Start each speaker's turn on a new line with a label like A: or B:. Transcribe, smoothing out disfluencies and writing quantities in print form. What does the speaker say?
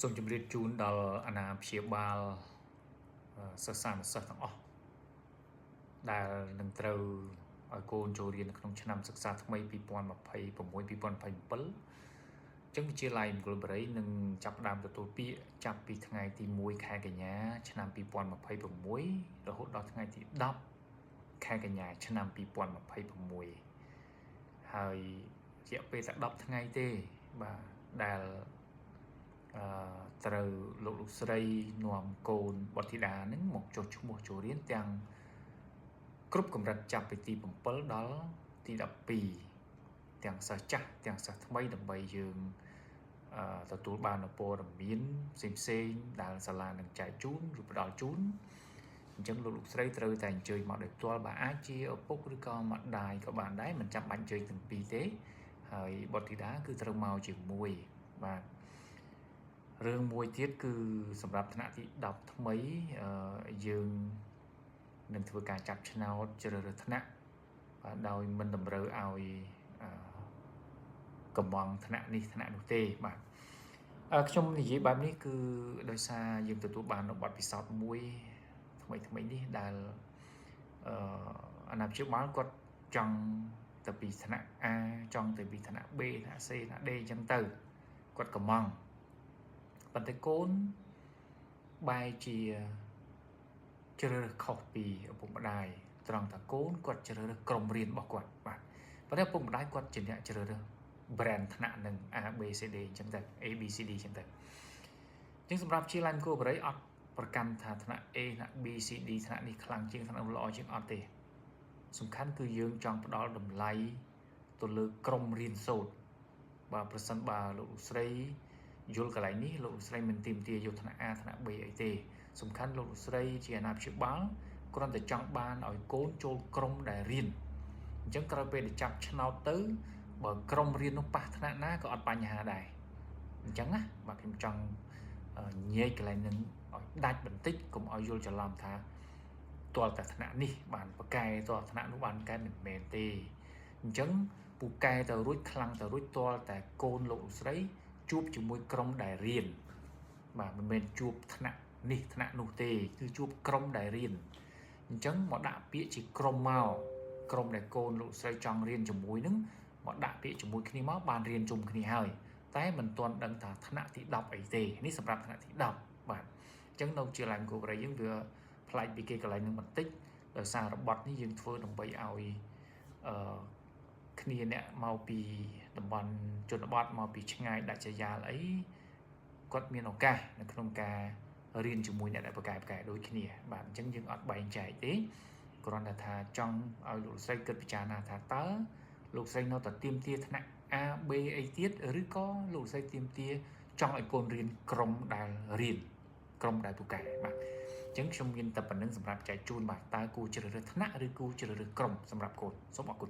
A: សូមជម្រាបជូនដល់អាណាព្យាបាលសិស្សានុសិស្សទាំងអស់ដែលនឹងត្រូវឲ្យកូនចូលរៀននៅក្នុងឆ្នាំសិក្សាថ្មី2026-2027ចឹងវិទ្យាល័យមង្គលបុរីនឹងចាប់ផ្ដើមទទួលពាក្យចាប់ពីថ្ងៃទី1ខែកញ្ញាឆ្នាំ2026រហូតដល់ថ្ងៃទី10ខែកញ្ញាឆ្នាំ2026ហើយរយៈពេលតែ10ថ្ងៃទេបាទដែលត្រូវលោកស្រីនាំកូនបុត្រធីតានឹងមកចុះឈ្មោះចូលរៀនទាំងគ្រប់កម្រិតចាប់ពីទី7ដល់ទី12ទាំងសិស្សចាស់ទាំងសិស្សថ្មីដើម្បីយើងទទួលបានព័ត៌មានផ្សេងៗដែលសាលានឹងចែកជូនឬផ្ដល់ជូនអញ្ចឹងលោកស្រីត្រូវតែអញ្ជើញមកដោយផ្ទាល់បើអាចជាឪពុកឬក៏ម្ដាយក៏បានដែរមិនចាំបាច់អញ្ជើញទាំងពីរទេហើយបុត្រធីតាគឺត្រូវមកជាមួយបាទរឿងមួយទៀតគឺសម្រាប់ថ្នាក់ទី10ថ្មីយើងនឹងធ្វើការចាប់ឆ្នោតជ្រើសរើសថ្នាក់បាទដោយមិនតម្រូវឲ្យកំងថ្នាក់នេះថ្នាក់នោះទេបាទខ្ញុំនិយាយបែបនេះគឺដោយសារយើងទទួលបានបទពិសោធន៍មួយថ្មីនេះដែលអាណាព្យាបាលគាត់ចង់ទៅពីថ្នាក់ A ចង់ទៅពីថ្នាក់ B ថ្នាក់ C ថ្នាក់ D អញ្ចឹងទៅគាត់កំងប៉ុន្តែកូនបែរជាជ្រើសរើសខុសពីឪពុកម្ដាយត្រង់ថាកូនគាត់ជ្រើសរើសក្រុមរៀនរបស់គាត់បាទប៉ុន្តែឪពុកម្ដាយគាត់ជាអ្នកជ្រើសរើស brand ថ្នាក់នឹង A B C D អញ្ចឹងទៅ A B C D អញ្ចឹងទៅអញ្ចឹងសម្រាប់ជាឡានគូបរិយអត់ប្រកាន់ថាថ្នាក់ A ថ្នាក់ B C D ថ្នាក់នេះខ្លាំងជាងថ្នាក់នោះល្អជាងអត់ទេសំខាន់គឺយើងចង់ផ្ដល់តម្លៃទៅលើក្រុមរៀនសូត្របាទប្រសិនបើលោកស្រីយល់កន្លែងនេះលោកស្រីមិនទីមទាយកថ្នាក់ A ថ្នាក់ B អីទេសំខាន់លោកស្រីជាអាណាព្យាបាលគ្រាន់តែចង់បានឲ្យកូនចូលក្រុមដែលរៀនអញ្ចឹងក្រោយពេលដែលចាប់ឆ្នោតទៅបើក្រុមរៀននោះប៉ះថ្នាក់ណាក៏អត់បញ្ហាដែរអញ្ចឹងណាបាទខ្ញុំចង់ញែកកន្លែងនឹងឲ្យដាច់បន្តិចកុំឲ្យយល់ច្រឡំថាទាល់តែថ្នាក់នេះបានប្រកែទាល់ថ្នាក់នោះបានកែមិនមែនទេអញ្ចឹងពូកែទៅរួចខ្លាំងទៅរួចទាល់តែកូនលោកស្រីជួបជាមួយក្រុមដែលរៀនបាទមិនមែនជួបថ្នាក់នេះថ្នាក់នោះទេគឺជួបក្រុមដែលរៀនអញ្ចឹងមកដាក់ពាក្យជាក្រុមមកក្រុមដែលកូនលោកស្រីចង់រៀនជាមួយនឹងមកដាក់ពាក្យជាមួយគ្នាមកបានរៀនជុំគ្នាហើយតែមិនទាន់ដឹងថាថ្នាក់ទី10អីទេនេះសម្រាប់ថ្នាក់ទី10បាទអញ្ចឹងនៅជាឡានគូបរិយយើងវាផ្លាច់ពីគេកន្លែងនឹងបន្តិចដោយសាររបត់នេះយើងធ្វើដើម្បីឲ្យគ្នាអ្នកមកពីតំបន់ជនបទមកពីឆ្ងាយដាច់ស្រយាលអីគាត់មានឱកាសនៅក្នុងការរៀនជាមួយអ្នកដែលប្រកែដូចគ្នាបាទអញ្ចឹងយើងអត់បែងចែកទេគ្រាន់តែថាចង់ឲ្យលោកស្រីគិតពិចារណាថាតើលោកស្រីនៅតែទាមទារថ្នាក់ A B អីទៀតឬក៏លោកស្រីទាមទារចង់ឲ្យកូនរៀនក្រុមដែលរៀនក្រុមដែលប្រកែបាទអញ្ចឹងខ្ញុំមានតែប៉ុណ្្នឹងសម្រាប់ចែកជូនបាទតើគូជ្រើសរើសថ្នាក់ឬគូជ្រើសរើសក្រុមសម្រាប់កូនសូមអរគុណ